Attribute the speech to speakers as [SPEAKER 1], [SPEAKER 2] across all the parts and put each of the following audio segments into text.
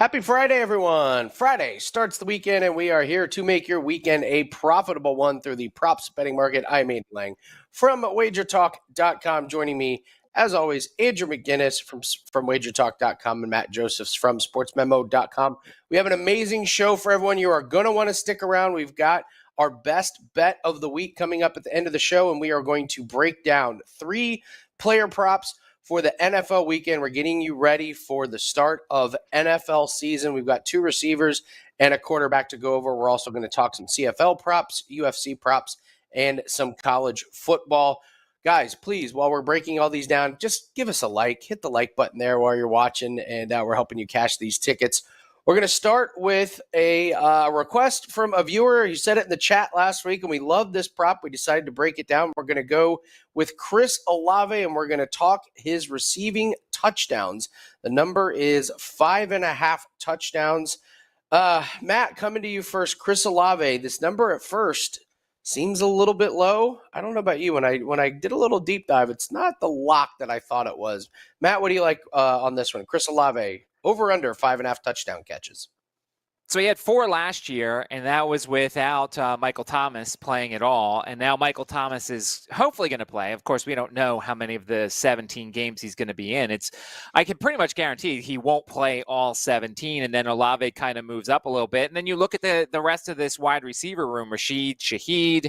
[SPEAKER 1] Happy Friday, everyone. Friday starts the weekend, and we are here to make your weekend a profitable one through the props betting market. I'm Andy Lang from WagerTalk.com. Joining me, as always, Andrew McGinnis from WagerTalk.com and Matt Josephs from SportsMemo.com. We have an amazing show for everyone. You are going to want to stick around. We've got our best bet of the week coming up at the end of the show, and we are going to break down 3 player props for the NFL weekend. We're getting you ready for the start of NFL season. We've got 2 receivers and a quarterback to go over. We're also going to talk some CFL props, UFC props, and some college football. Guys, please, while we're breaking all these down, just give us a like. Hit the like button there while you're watching, and we're helping you cash these tickets. We're going to start with a request from a viewer. He said it in the chat last week, and we love this prop. We decided to break it down. We're going to go with Chris Olave, and we're going to talk his receiving touchdowns. The number is 5.5 touchdowns. Matt, coming to you first. Chris Olave, this number at first seems a little bit low. I don't know about you. When I did a little deep dive, it's not the lock that I thought it was. Matt, what do you like on this one? Chris Olave, over under 5.5 touchdown catches.
[SPEAKER 2] So he had 4 last year, and that was without Michael Thomas playing at all. And now Michael Thomas is hopefully going to play. Of course, we don't know how many of the 17 games he's going to be in. I can pretty much guarantee he won't play all 17, and then Olave kind of moves up a little bit. And then you look at the rest of this wide receiver room, Rashid Shaheed,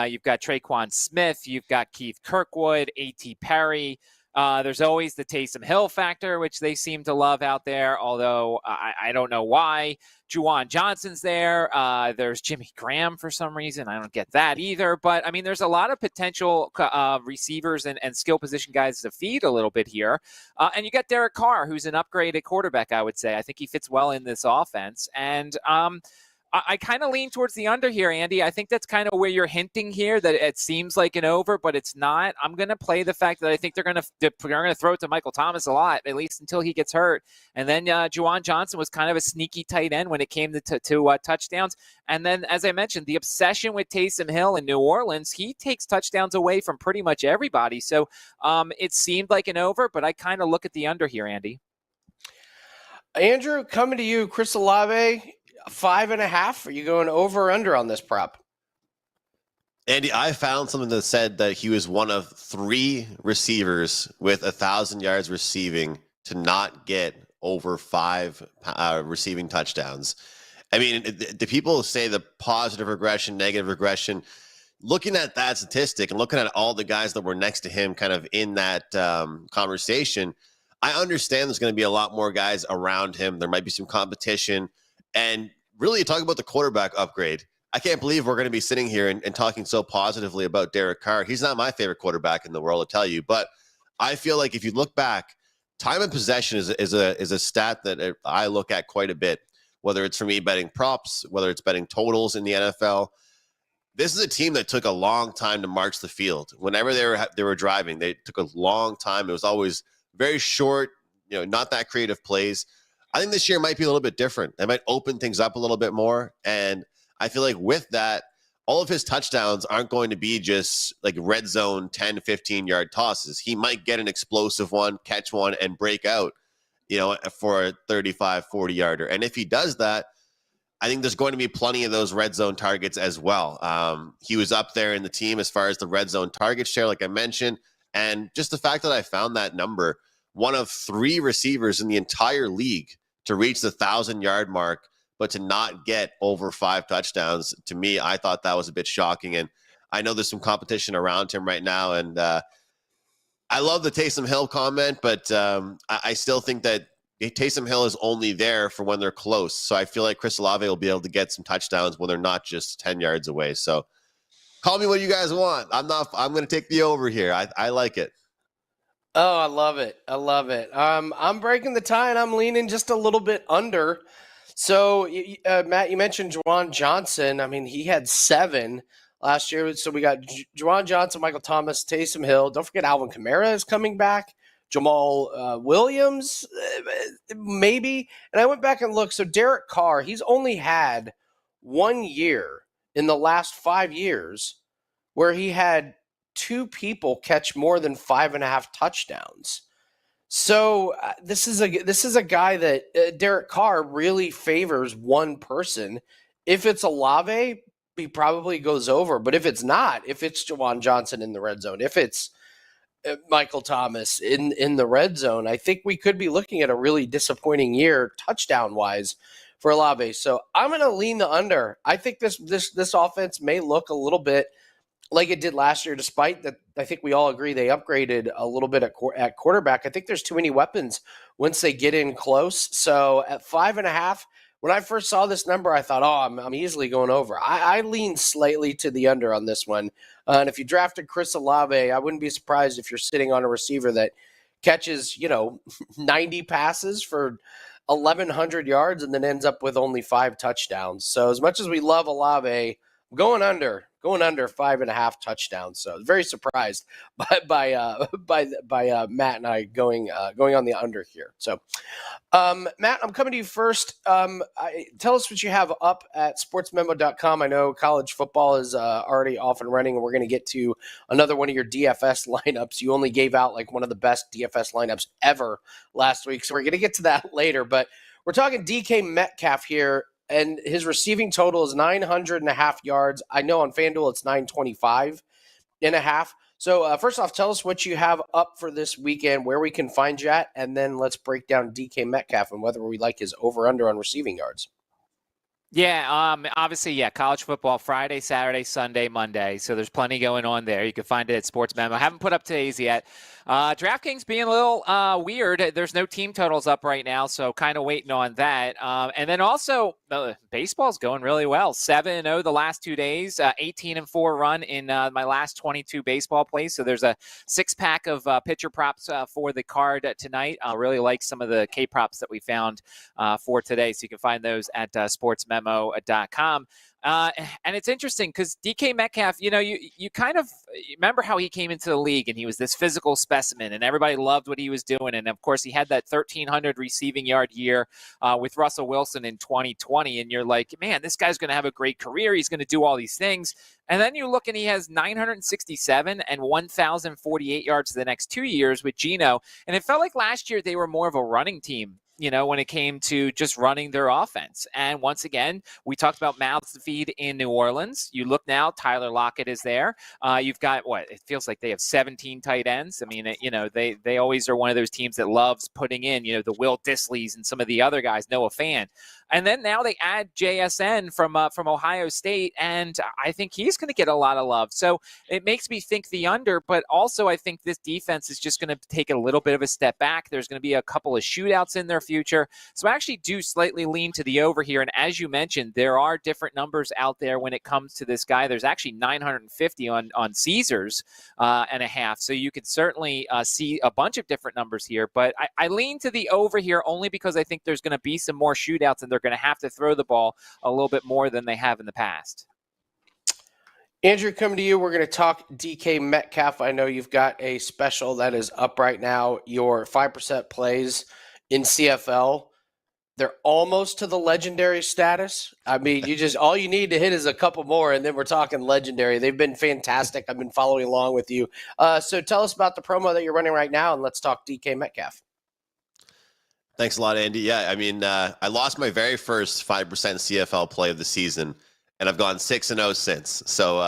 [SPEAKER 2] you've got Traquan Smith, you've got Keith Kirkwood, A.T. Perry. There's always the Taysom Hill factor, which they seem to love out there, although I don't know why. Juwan Johnson's there. There's Jimmy Graham for some reason. I don't get that either. But, I mean, there's a lot of potential receivers and skill position guys to feed a little bit here. And you got Derek Carr, who's an upgraded quarterback, I would say. I think he fits well in this offense. And I kind of lean towards the under here, Andy. I think that's kind of where you're hinting here, that it seems like an over, but it's not. I'm going to play the fact that I think they're going to throw it to Michael Thomas a lot, at least until he gets hurt. And then Juwan Johnson was kind of a sneaky tight end when it came to touchdowns. And then, as I mentioned, the obsession with Taysom Hill in New Orleans, he takes touchdowns away from pretty much everybody. So it seemed like an over, but I kind of look at the under here, Andy.
[SPEAKER 1] Andrew, coming to you, Chris Olave, 5.5. Are you going over or under on this prop?
[SPEAKER 3] Andy, I found something that said that he was one of 3 receivers with 1,000 yards receiving to not get over 5 receiving touchdowns. I mean, the people say the positive regression, negative regression. Looking at that statistic and looking at all the guys that were next to him kind of in that conversation, I understand there's going to be a lot more guys around him. There might be some competition. And really, talk about the quarterback upgrade. I can't believe we're going to be sitting here and talking so positively about Derek Carr. He's not my favorite quarterback in the world, I'll tell you. But I feel like if you look back, time of possession is a stat that I look at quite a bit, whether it's for me betting props, whether it's betting totals in the NFL. This is a team that took a long time to march the field. Whenever they were driving, they took a long time. It was always very short, not that creative plays. I think this year might be a little bit different. They might open things up a little bit more. And I feel like with that, all of his touchdowns aren't going to be just like red zone 10, 15-yard tosses. He might get an explosive one, catch one, and break out, for a 35, 40-yarder. And if he does that, I think there's going to be plenty of those red zone targets as well. He was up there in the team as far as the red zone target share, like I mentioned. And just the fact that I found that number, one of 3 receivers in the entire league to reach the 1,000-yard mark, but to not get over 5 touchdowns, to me, I thought that was a bit shocking. And I know there's some competition around him right now. And I love the Taysom Hill comment, but I still think that Taysom Hill is only there for when they're close. So I feel like Chris Olave will be able to get some touchdowns when they're not just 10 yards away. So call me what you guys want. I'm going to take the over here. I like it.
[SPEAKER 1] Oh, I love it. I love it. I'm breaking the tie, and I'm leaning just a little bit under. So, Matt, you mentioned Juwan Johnson. I mean, he had 7 last year. So we got Juwan Johnson, Michael Thomas, Taysom Hill. Don't forget Alvin Kamara is coming back. Jamal Williams, maybe. And I went back and looked. So Derek Carr, he's only had 1 year in the last 5 years where he had 2 people catch more than 5.5 touchdowns. So this is a guy that Derek Carr really favors one person. If it's Olave, he probably goes over. But if it's not, if it's Jawan Johnson in the red zone, if it's Michael Thomas in the red zone, I think we could be looking at a really disappointing year touchdown wise for Olave. So I'm going to lean the under. I think this offense may look a little bit like it did last year, despite that. I think we all agree they upgraded a little bit at quarterback. I think there's too many weapons once they get in close. So at 5.5, when I first saw this number, I thought, oh, I'm easily going over. I lean slightly to the under on this one. And if you drafted Chris Olave, I wouldn't be surprised if you're sitting on a receiver that catches, 90 passes for 1,100 yards and then ends up with only 5 touchdowns. So as much as we love Olave, going under 5.5 touchdowns. So very surprised by Matt and I going on the under here. So Matt, I'm coming to you first. Tell us what you have up at sportsmemo.com. I know college football is already off and running, and we're going to get to another one of your DFS lineups. You only gave out like one of the best DFS lineups ever last week, so we're going to get to that later. But we're talking DK Metcalf here, and his receiving total is 900.5 yards. I know on FanDuel it's 925.5. So first off, tell us what you have up for this weekend, where we can find you at, and then let's break down DK Metcalf and whether we like his over-under on receiving yards.
[SPEAKER 2] Yeah, obviously, college football Friday, Saturday, Sunday, Monday. So there's plenty going on there. You can find it at Sports Memo. I haven't put up today's yet. DraftKings being a little weird. There's no team totals up right now, so kind of waiting on that. And then also, baseball's going really well. 7-0 the last 2 days, 18-4 run in my last 22 baseball plays. So there's a 6-pack of pitcher props for the card tonight. I really like some of the K props that we found for today. So you can find those at sportsmemo.com. And it's interesting because DK Metcalf, you kind of remember how he came into the league and he was this physical specimen and everybody loved what he was doing. And of course, he had that 1,300 receiving yard year with Russell Wilson in 2020. And you're like, man, this guy's going to have a great career. He's going to do all these things. And then you look and he has 967 and 1,048 yards the next 2 years with Geno. And it felt like last year they were more of a running team, when it came to just running their offense. And once again, we talked about mouths to feed in New Orleans. You look now, Tyler Lockett is there. You've got it feels like they have 17 tight ends. I mean, they always are one of those teams that loves putting in, the Will Disleys and some of the other guys, Noah Fant. And then now they add JSN from Ohio State, and I think he's going to get a lot of love. So it makes me think the under, but also I think this defense is just going to take a little bit of a step back. There's going to be a couple of shootouts in their future. So I actually do slightly lean to the over here. And as you mentioned, there are different numbers out there when it comes to this guy. There's actually 950 on Caesars and a half. So you could certainly see a bunch of different numbers here. But I lean to the over here only because I think there's going to be some more shootouts and they're going to have to throw the ball a little bit more than they have in the past.
[SPEAKER 1] Andrew, coming to you, we're going to talk DK Metcalf. I know you've got a special that is up right now, your 5% plays in CFL. They're almost to the legendary status. I mean, all you need to hit is a couple more, and then we're talking legendary. They've been fantastic. I've been following along with you. So tell us about the promo that you're running right now, and let's talk DK Metcalf.
[SPEAKER 3] Thanks a lot, Andy. Yeah, I mean, I lost my very first 5% CFL play of the season, and I've gone 6-0 since. So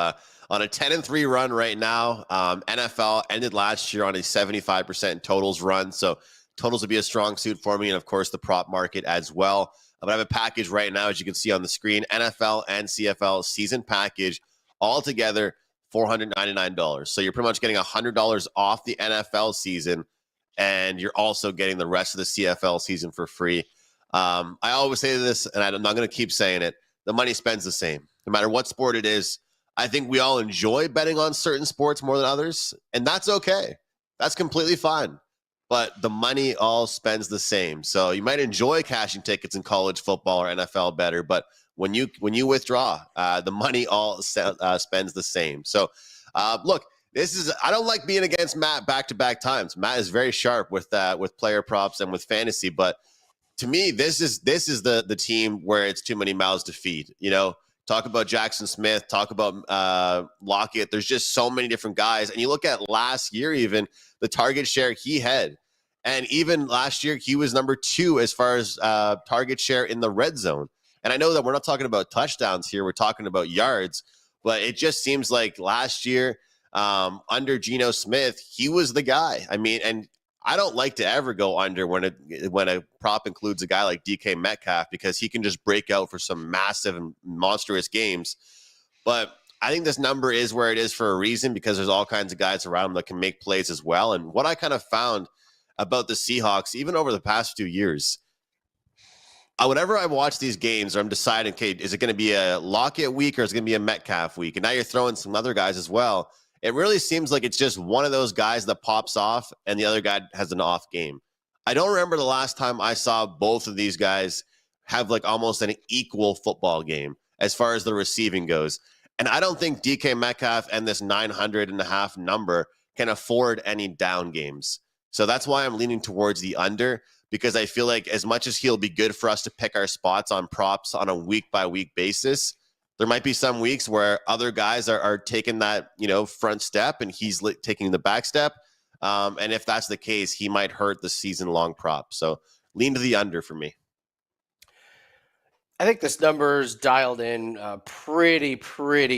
[SPEAKER 3] on a 10-3 run right now. NFL ended last year on a 75% totals run, so totals would be a strong suit for me, and of course the prop market as well. But I have a package right now, as you can see on the screen, NFL and CFL season package, all together $499. So you're pretty much getting $100 off the NFL season, and you're also getting the rest of the CFL season for free. I always say this, and I'm not going to keep saying it, the money spends the same. No matter what sport it is, I think we all enjoy betting on certain sports more than others, and that's okay. That's completely fine. But the money all spends the same. So you might enjoy cashing tickets in college football or NFL better, but when you withdraw, the money all spends the same. So look, I don't like being against Matt back-to-back times. Matt is very sharp with player props and with fantasy, but to me, this is the team where it's too many mouths to feed. Talk about Jackson Smith, talk about Lockett. There's just so many different guys. And you look at last year, even the target share he had. And even last year, he was number 2 as far as target share in the red zone. And I know that we're not talking about touchdowns here. We're talking about yards. But it just seems like last year, under Geno Smith, he was the guy. I mean, and I don't like to ever go under when a prop includes a guy like DK Metcalf, because he can just break out for some massive and monstrous games. But I think this number is where it is for a reason, because there's all kinds of guys around him that can make plays as well. And what I kind of found about the Seahawks, even over the past few years, whenever I watch these games, or I'm deciding, okay, is it going to be a Lockett week or is it going to be a Metcalf week? And now you're throwing some other guys as well. It really seems like it's just one of those guys that pops off and the other guy has an off game. I don't remember the last time I saw both of these guys have like almost an equal football game as far as the receiving goes. And I don't think DK Metcalf and this 900.5 number can afford any down games. So that's why I'm leaning towards the under, because I feel like as much as he'll be good for us to pick our spots on props on a week-by-week basis, there might be some weeks where other guys are taking that, front step and he's taking the back step. And if that's the case, he might hurt the season-long prop. So lean to the under for me.
[SPEAKER 1] I think this number's dialed in pretty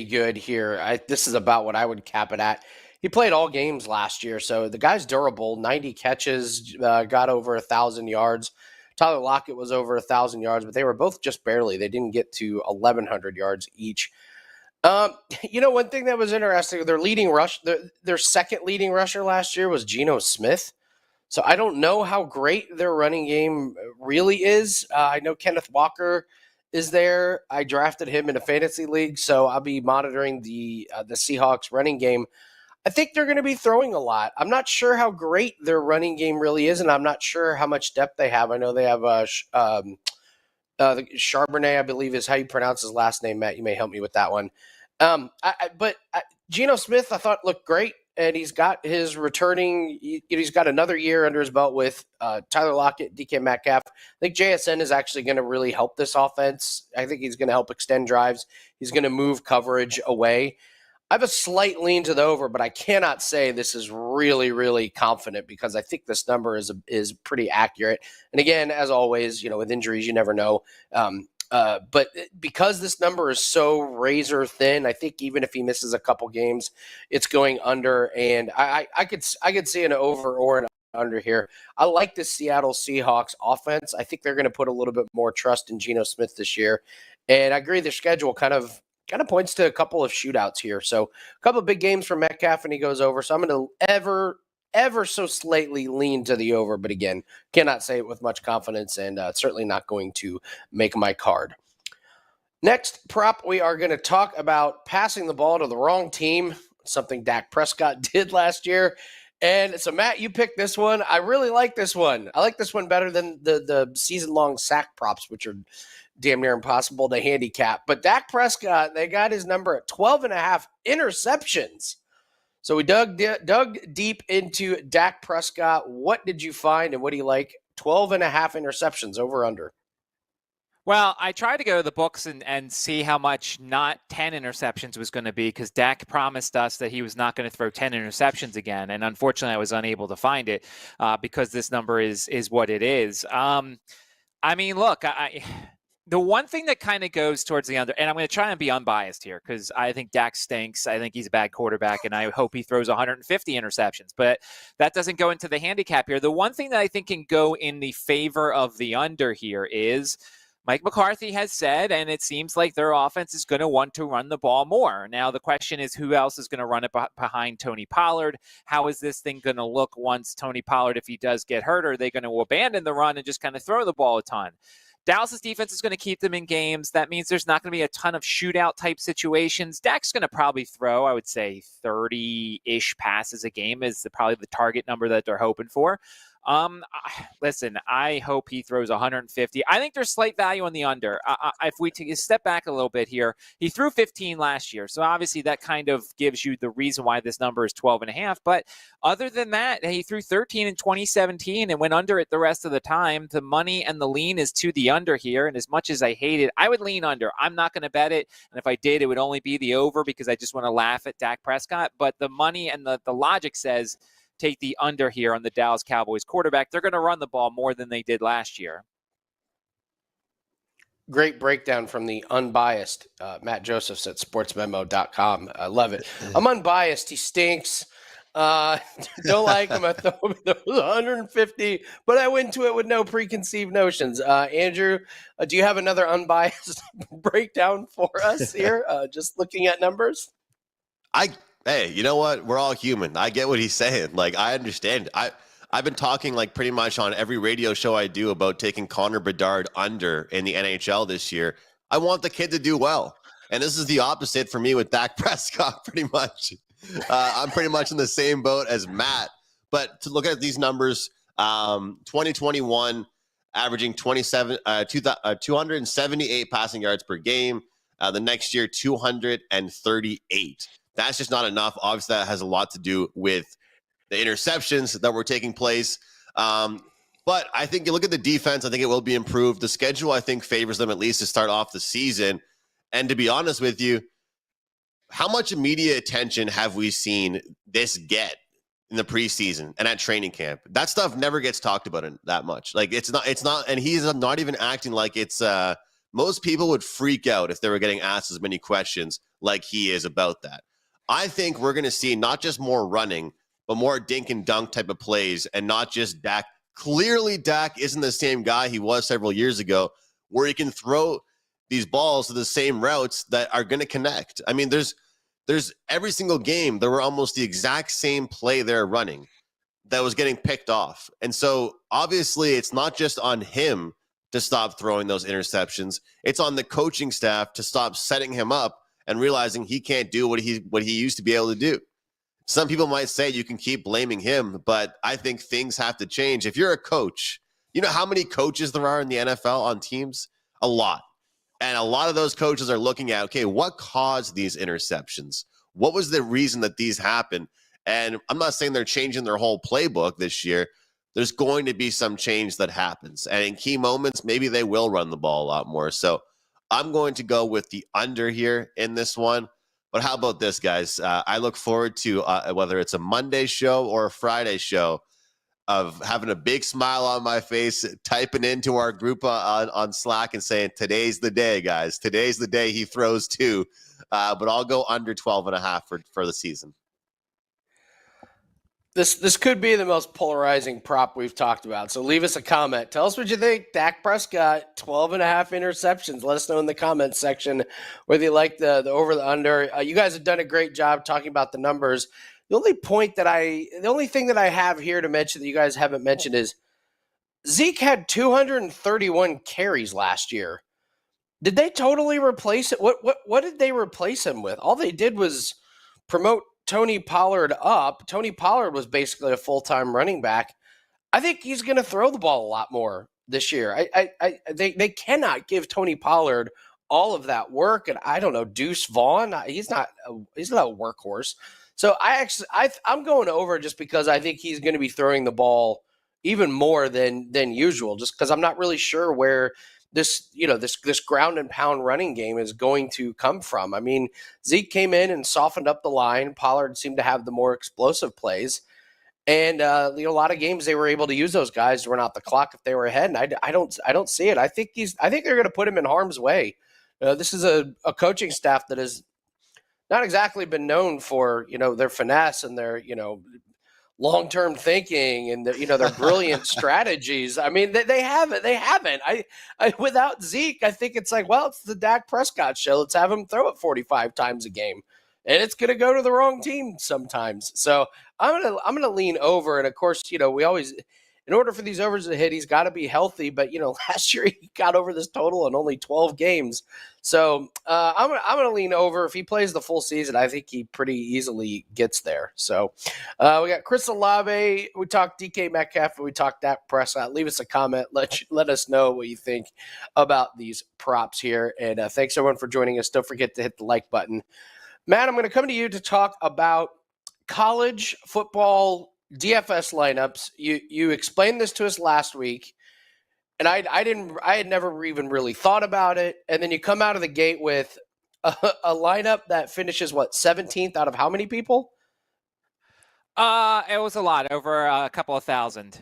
[SPEAKER 1] good here. This is about what I would cap it at. He played all games last year, so the guy's durable. 90 catches, got over 1,000 yards. Tyler Lockett was over 1,000 yards, but they were both just barely. They didn't get to 1,100 yards each. One thing that was interesting, their second leading rusher last year was Geno Smith. So I don't know how great their running game really is. I know Kenneth Walker is there. I drafted him in a fantasy league, so I'll be monitoring the Seahawks running game. I think they're going to be throwing a lot. I'm not sure how great their running game really is, and I'm not sure how much depth they have. I know they have Charbonnet, I believe is how you pronounce his last name, Matt. You may help me with that one. But Geno Smith, I thought, looked great, and he's got his returning. He's got another year under his belt with Tyler Lockett, DK Metcalf. I think JSN is actually going to really help this offense. I think he's going to help extend drives. He's going to move coverage away. I have a slight lean to the over, but I cannot say this is really confident, because I think this number is pretty accurate. And again, as always, with injuries, you never know. But because this number is so razor thin, I think even if he misses a couple games, it's going under. And I could see an over or an under here. I like the Seattle Seahawks offense. I think they're going to put a little bit more trust in Geno Smith this year. And I agree, their schedule kind of points to a couple of shootouts here. So a couple of big games for Metcalf and he goes over. So I'm going to ever so slightly lean to the over, but again, cannot say it with much confidence, and certainly not going to make my card. Next prop, we are going to talk about passing the ball to the wrong team, something Dak Prescott did last year. And so, Matt, you picked this one. I really like this one. I like this one better than the season-long sack props, which are damn near impossible to handicap. But Dak Prescott, they got his number at 12.5 interceptions. So we dug deep into Dak Prescott. What did you find, and what do you like? 12.5 interceptions, over under.
[SPEAKER 2] Well, I tried to go to the books and see how much not 10 interceptions was going to be, because Dak promised us that he was not going to throw 10 interceptions again. And unfortunately, I was unable to find it because this number is what it is. Look, the one thing that kind of goes towards the under, and I'm going to try and be unbiased here because I think Dak stinks. I think he's a bad quarterback, and I hope he throws 150 interceptions. But that doesn't go into the handicap here. The one thing that I think can go in the favor of the under here is Mike McCarthy has said, and it seems like their offense is going to want to run the ball more. Now, the question is, who else is going to run it behind Tony Pollard? How is this thing going to look once Tony Pollard, if he does get hurt, are they going to abandon the run and just kind of throw the ball a ton? Dallas's defense is going to keep them in games. That means there's not going to be a ton of shootout type situations. Dak's going to probably throw, I would say, 30-ish passes a game is probably the target number that they're hoping for. Listen, I hope he throws 150. I think there's slight value on the under. If we take a step back a little bit here, he threw 15 last year. So obviously that kind of gives you the reason why this number is 12.5. But other than that, he threw 13 in 2017 and went under it the rest of the time. The money and the lean is to the under here. And as much as I hate it, I would lean under. I'm not going to bet it. And if I did, it would only be the over because I just want to laugh at Dak Prescott. But the money and the logic says take the under here on the Dallas Cowboys quarterback. They're going to run the ball more than they did last year.
[SPEAKER 1] Great breakdown from the unbiased Matt Josephs at sportsmemo.com. I love it. I'm unbiased. He stinks. Don't like him. I throw him 150, but I went to it with no preconceived notions. Andrew, do you have another unbiased breakdown for us here? Just looking at numbers.
[SPEAKER 3] Hey, you know what? We're all human. I get what he's saying. Like, I understand. I've been talking like pretty much on every radio show I do about taking Connor Bedard under in the NHL this year. I want the kid to do well. And this is the opposite for me with Dak Prescott, pretty much. I'm pretty much in the same boat as Matt. But to look at these numbers, 2021 averaging 278 passing yards per game. The next year, 238. That's just not enough. Obviously, that has a lot to do with the interceptions that were taking place. But I think you look at the defense, I think it will be improved. The schedule, I think, favors them at least to start off the season. And to be honest with you, how much media attention have we seen this get in the preseason and at training camp? That stuff never gets talked about that much. Like, it's not, and he's not even acting like it's, most people would freak out if they were getting asked as many questions like he is about that. I think we're going to see not just more running, but more dink and dunk type of plays, and not just Dak. Clearly, Dak isn't the same guy he was several years ago, where he can throw these balls to the same routes that are going to connect. I mean, there's every single game, there were almost the exact same play they're running that was getting picked off. And so obviously it's not just on him to stop throwing those interceptions. It's on the coaching staff to stop setting him up and realizing he can't do what he used to be able to do. Some people might say you can keep blaming him, but I think things have to change. If you're a coach, you know how many coaches there are in the NFL on teams? A lot. And a lot of those coaches are looking at, okay, what caused these interceptions? What was the reason that these happened? And I'm not saying they're changing their whole playbook this year. There's going to be some change that happens. And in key moments, maybe they will run the ball a lot more. So I'm going to go with the under here in this one. But how about this, guys? I look forward to whether it's a Monday show or a Friday show of having a big smile on my face, typing into our group on Slack and saying, today's the day, guys. Today's the day he throws two. But I'll go under 12.5 for the season.
[SPEAKER 1] This could be the most polarizing prop we've talked about. So leave us a comment. Tell us what you think. Dak Prescott, 12.5 interceptions. Let us know in the comments section whether you like the over, the under. You guys have done a great job talking about the numbers. The only thing that I have here to mention that you guys haven't mentioned is Zeke had 231 carries last year. Did they totally replace it? What did they replace him with? All they did was promote Tony Pollard up. Tony Pollard was basically a full-time running back. I think he's going to throw the ball a lot more this year. They cannot give Tony Pollard all of that work. And I don't know, Deuce Vaughn, he's not a workhorse. So I'm going over just because I think he's going to be throwing the ball even more than usual, just because I'm not really sure where this ground and pound running game is going to come from. I mean, Zeke came in and softened up the line. Pollard seemed to have the more explosive plays. And a lot of games they were able to use those guys to run out the clock if they were ahead. And I don't see it. I think they're going to put him in harm's way. This is a coaching staff that has not exactly been known for, their finesse and their, long-term thinking and their brilliant strategies. I mean, they haven't. I without Zeke, I think it's like, well, it's the Dak Prescott show. Let's have him throw it 45 times a game, and it's going to go to the wrong team sometimes. So I'm gonna lean over. And of course, we always, in order for these overs to hit, he's got to be healthy. But last year he got over this total in only 12 games. So I'm gonna lean over. If he plays the full season, I think he pretty easily gets there. So we got Chris Olave. We talked DK Metcalf. We talked Dak Prescott. Leave us a comment. Let us know what you think about these props here. And thanks everyone for joining us. Don't forget to hit the like button. Matt, I'm going to come to you to talk about college football DFS lineups. You explained this to us last week. And I had never even really thought about it. And then you come out of the gate with a lineup that finishes, 17th out of how many people?
[SPEAKER 2] It was a lot, over a couple of thousand.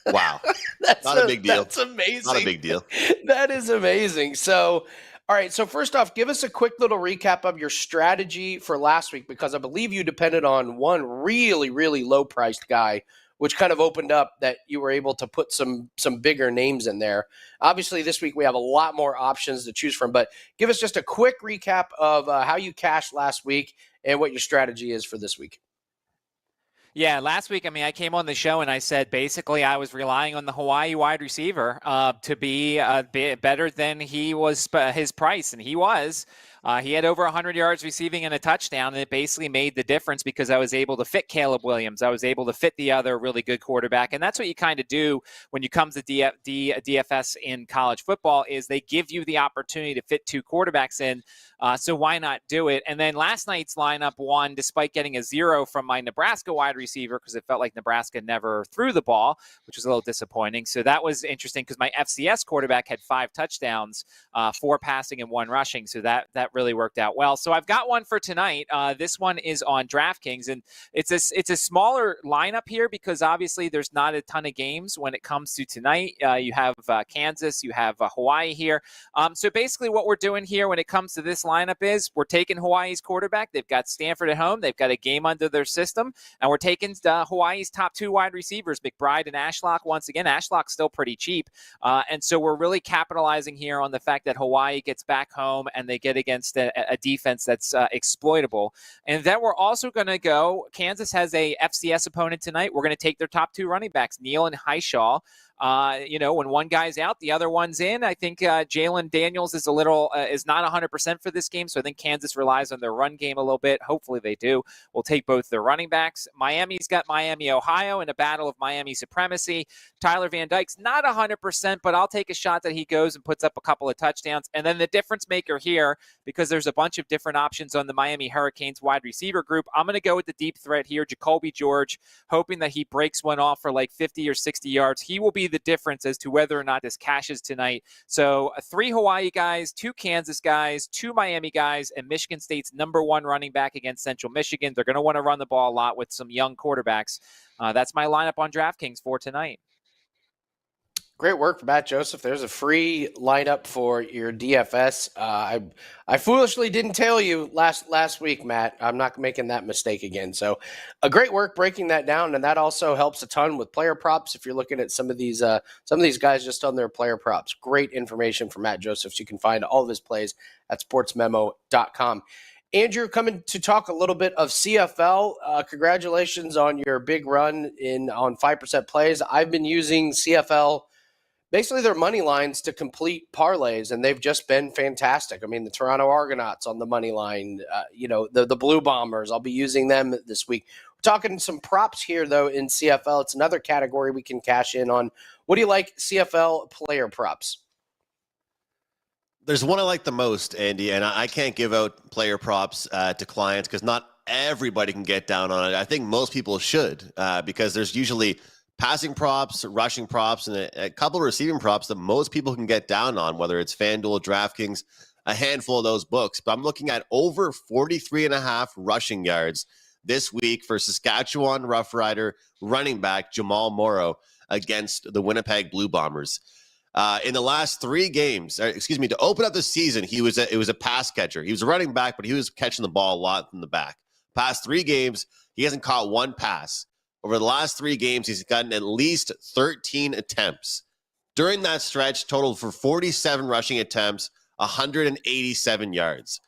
[SPEAKER 3] Wow.
[SPEAKER 1] That's
[SPEAKER 3] Not a big deal.
[SPEAKER 1] That's amazing.
[SPEAKER 3] Not a big deal.
[SPEAKER 1] That is amazing. So, all right. So first off, give us a quick little recap of your strategy for last week, because I believe you depended on one really, really low priced guy, which kind of opened up that you were able to put some bigger names in there. Obviously, this week we have a lot more options to choose from, but give us just a quick recap of how you cashed last week and what your strategy is for this week.
[SPEAKER 2] Yeah, last week, I came on the show and I said basically I was relying on the Hawaii wide receiver to be better than he was his price, and he was. He had over 100 yards receiving and a touchdown, and it basically made the difference because I was able to fit Caleb Williams. I was able to fit the other really good quarterback, and that's what you kind of do when you come to DFS in college football is they give you the opportunity to fit two quarterbacks in, so why not do it? And then last night's lineup won despite getting a 0 from my Nebraska wide receiver because it felt like Nebraska never threw the ball, which was a little disappointing. So that was interesting because my FCS quarterback had 5 touchdowns, 4 passing and 1 rushing, so that really worked out well. So I've got one for tonight. This one is on DraftKings, and it's a smaller lineup here because obviously there's not a ton of games when it comes to tonight. You have Kansas, you have Hawaii here. So basically what we're doing here when it comes to this lineup is we're taking Hawaii's quarterback. They've got Stanford at home. They've got a game under their system, and we're taking Hawaii's top 2 wide receivers, McBride and Ashlock. Once again, Ashlock's still pretty cheap, and so we're really capitalizing here on the fact that Hawaii gets back home and they get against a defense that's exploitable. And then we're also going to go, Kansas has a FCS opponent tonight. We're going to take their top 2 running backs, Neal and Highshaw. When one guy's out, the other one's in. I think Jalen Daniels is is not 100% for this game, so I think Kansas relies on their run game a little bit. Hopefully they do. We'll take both their running backs. Miami's got Miami, Ohio in a battle of Miami supremacy. Tyler Van Dyke's not 100%, but I'll take a shot that he goes and puts up a couple of touchdowns. And then the difference maker here, because there's a bunch of different options on the Miami Hurricanes wide receiver group, I'm going to go with the deep threat here, Jacoby George, hoping that he breaks one off for like 50 or 60 yards. He will be the difference as to whether or not this cashes tonight. So 3 Hawaii guys, 2 Kansas guys, 2 Miami guys, and Michigan State's #1 running back against Central Michigan. They're going to want to run the ball a lot with some young quarterbacks. That's my lineup on DraftKings for tonight.
[SPEAKER 1] Great work, Matt Joseph. There's a free lineup for your DFS. I foolishly didn't tell you last week, Matt. I'm not making that mistake again. So, a great work breaking that down, and that also helps a ton with player props. If you're looking at some of these guys just on their player props, great information from Matt Joseph. So you can find all of his plays at sportsmemo.com. Andrew, coming to talk a little bit of CFL. Congratulations on your big run on 5% plays. I've been using CFL. Basically, their money lines to complete parlays, and they've just been fantastic. I mean, the Toronto Argonauts on the money line, the Blue Bombers. I'll be using them this week. We're talking some props here, though, in CFL. It's another category we can cash in on. What do you like CFL player props?
[SPEAKER 3] There's one I like the most, Andy, and I can't give out player props to clients because not everybody can get down on it. I think most people should because there's usually passing props, rushing props, and a couple of receiving props that most people can get down on, whether it's FanDuel, DraftKings, a handful of those books. But I'm looking at over 43.5 rushing yards this week for Saskatchewan Rough Rider running back Jamal Morrow against the Winnipeg Blue Bombers. In the last 3 games, to open up the season, it was a pass catcher. He was a running back, but he was catching the ball a lot from the back. Past 3 games, he hasn't caught one pass. Over the last 3 games, he's gotten at least 13 attempts. During that stretch, totaled for 47 rushing attempts, 187 yards.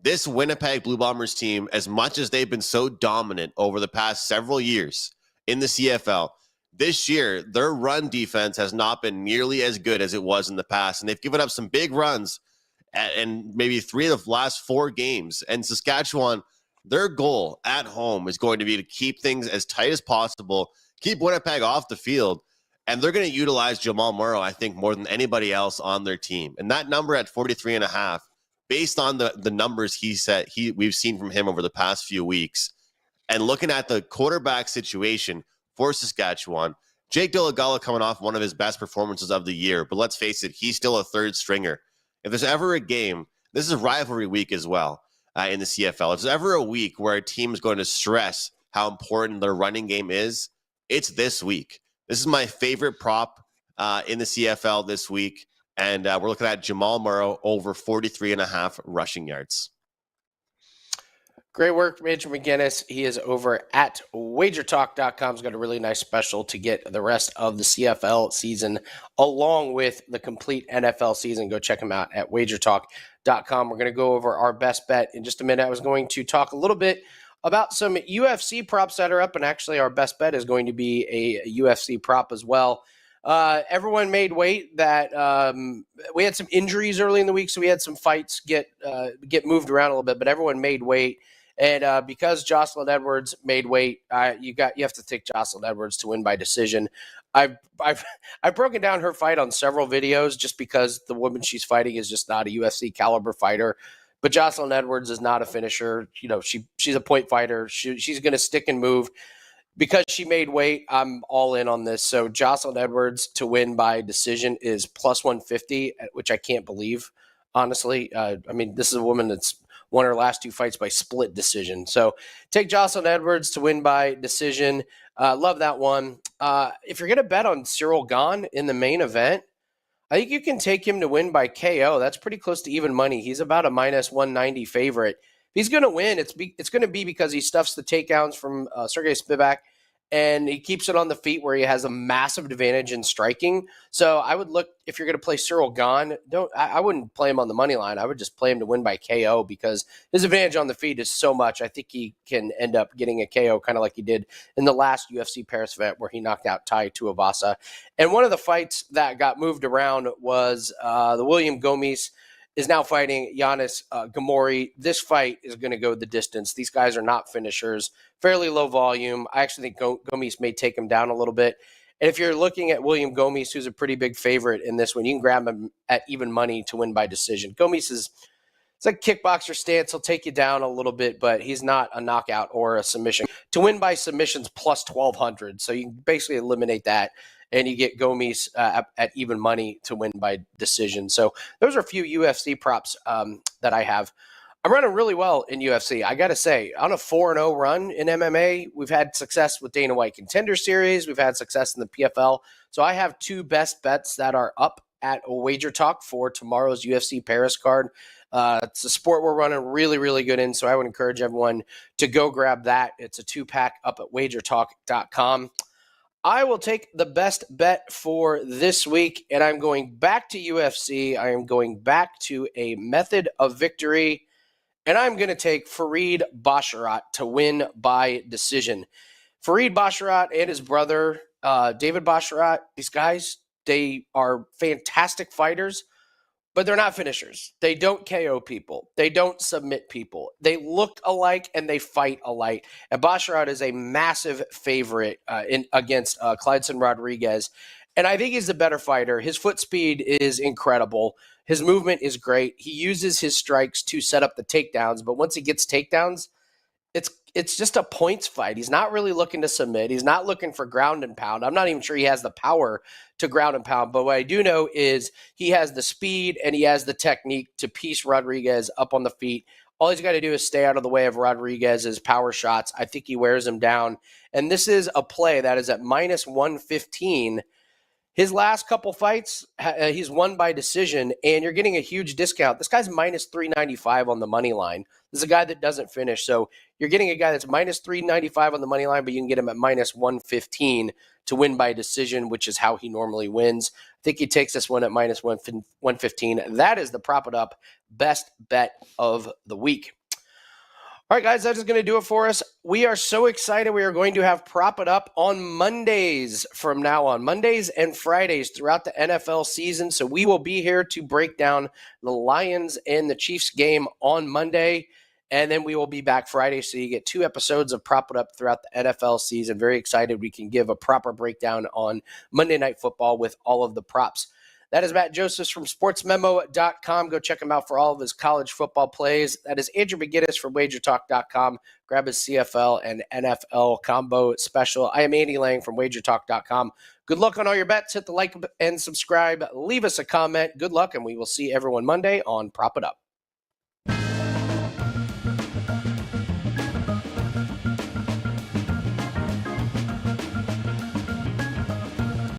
[SPEAKER 3] This Winnipeg Blue Bombers team, as much as they've been so dominant over the past several years in the CFL, this year, their run defense has not been nearly as good as it was in the past, and they've given up some big runs in maybe 3 of the last 4 games. And Saskatchewan, their goal at home is going to be to keep things as tight as possible, keep Winnipeg off the field, and they're going to utilize Jamal Morrow, I think, more than anybody else on their team. And that number at 43.5, based on the numbers we've seen from him over the past few weeks, and looking at the quarterback situation for Saskatchewan, Jake Delagalla coming off one of his best performances of the year, but let's face it, he's still a third stringer. If there's ever a game, this is a rivalry week as well. in the CFL. If there's ever a week where a team is going to stress how important their running game is, it's this week. This is my favorite prop in the CFL this week. And we're looking at Jamal Murrow over 43.5 rushing yards.
[SPEAKER 1] Great work, Major McGinnis. He is over at WagerTalk.com. He's got a really nice special to get the rest of the CFL season along with the complete NFL season. Go check him out at WagerTalk.com. We're going to go over our best bet in just a minute. I was going to talk a little bit about some UFC props that are up, and actually our best bet is going to be a UFC prop as well. Everyone made weight that we had some injuries early in the week, so we had some fights get moved around a little bit, but everyone made weight. And because Jocelyn Edwards made weight, you have to take Jocelyn Edwards to win by decision. I've broken down her fight on several videos just because the woman she's fighting is just not a UFC caliber fighter. But Jocelyn Edwards is not a finisher. You know, she's a point fighter. She's going to stick and move. Because she made weight, I'm all in on this. So Jocelyn Edwards to win by decision is plus 150, which I can't believe, honestly. I mean, this is a woman that's won her last two fights by split decision. So take Jocelyn Edwards to win by decision. Love that one. If you're going to bet on Cyril Gane in the main event, I think you can take him to win by KO. That's pretty close to even money. He's about a minus 190 favorite. If he's going to win, it's going to be because he stuffs the takedowns from Sergey Spivak, and he keeps it on the feet where he has a massive advantage in striking. So I would look, if you're going to play Cyril Gane, I wouldn't play him on the money line. I would just play him to win by KO because his advantage on the feet is so much. I think he can end up getting a KO kind of like he did in the last UFC Paris event where he knocked out Tai Tuivasa. And one of the fights that got moved around was the William Gomis is now fighting Giannis Gamori. This fight is going to go the distance. These guys are not finishers. Fairly low volume. I actually think Gomis may take him down a little bit. And if you're looking at William Gomis, who's a pretty big favorite in this one, you can grab him at even money to win by decision. Gomis it's like kickboxer stance. He'll take you down a little bit, but he's not a knockout or a submission. To win by submissions plus 1,200. So you can basically eliminate that. And you get Gomis at even money to win by decision. So those are a few UFC props that I have. I'm running really well in UFC. I got to say, on a 4-0 run in MMA, we've had success with Dana White Contender Series. We've had success in the PFL. So I have two best bets that are up at WagerTalk for tomorrow's UFC Paris card. It's a sport we're running really, really good in. So I would encourage everyone to go grab that. It's a 2-pack up at WagerTalk.com. I will take the best bet for this week, and I'm going back to UFC. I am going back to a method of victory, and I'm going to take Farid Basharat to win by decision. Farid Basharat and his brother, David Basharat, these guys, they are fantastic fighters, but they're not finishers. They don't KO people. They don't submit people. They look alike and they fight alike. And Basharat is a massive favorite against Clydeson Rodriguez. And I think he's the better fighter. His foot speed is incredible. His movement is great. He uses his strikes to set up the takedowns. But once he gets takedowns, it's just a points fight. He's not really looking to submit. He's not looking for ground and pound. I'm not even sure he has the power to ground and pound. But what I do know is he has the speed and he has the technique to piece Rodriguez up on the feet. All he's got to do is stay out of the way of Rodriguez's power shots. I think he wears him down. And this is a play that is at minus 115. His last couple fights, he's won by decision, and you're getting a huge discount. This guy's minus 395 on the money line. This is a guy that doesn't finish. So you're getting a guy that's minus 395 on the money line, but you can get him at minus 115 to win by decision, which is how he normally wins. I think he takes this one at minus 115. That is the Prop It Up best bet of the week. All right, guys, that is going to do it for us. We are so excited. We are going to have Prop It Up on Mondays from now on, Mondays and Fridays throughout the NFL season. So we will be here to break down the Lions and the Chiefs game on Monday, and then we will be back Friday. So you get 2 episodes of Prop It Up throughout the NFL season. Very excited. We can give a proper breakdown on Monday Night Football with all of the props. That is Matt Josephs from sportsmemo.com. Go check him out for all of his college football plays. That is Andrew McGinnis from wagertalk.com. Grab his CFL and NFL combo special. I am Andy Lang from wagertalk.com. Good luck on all your bets. Hit the like and subscribe. Leave us a comment. Good luck, and we will see everyone Monday on Prop It Up.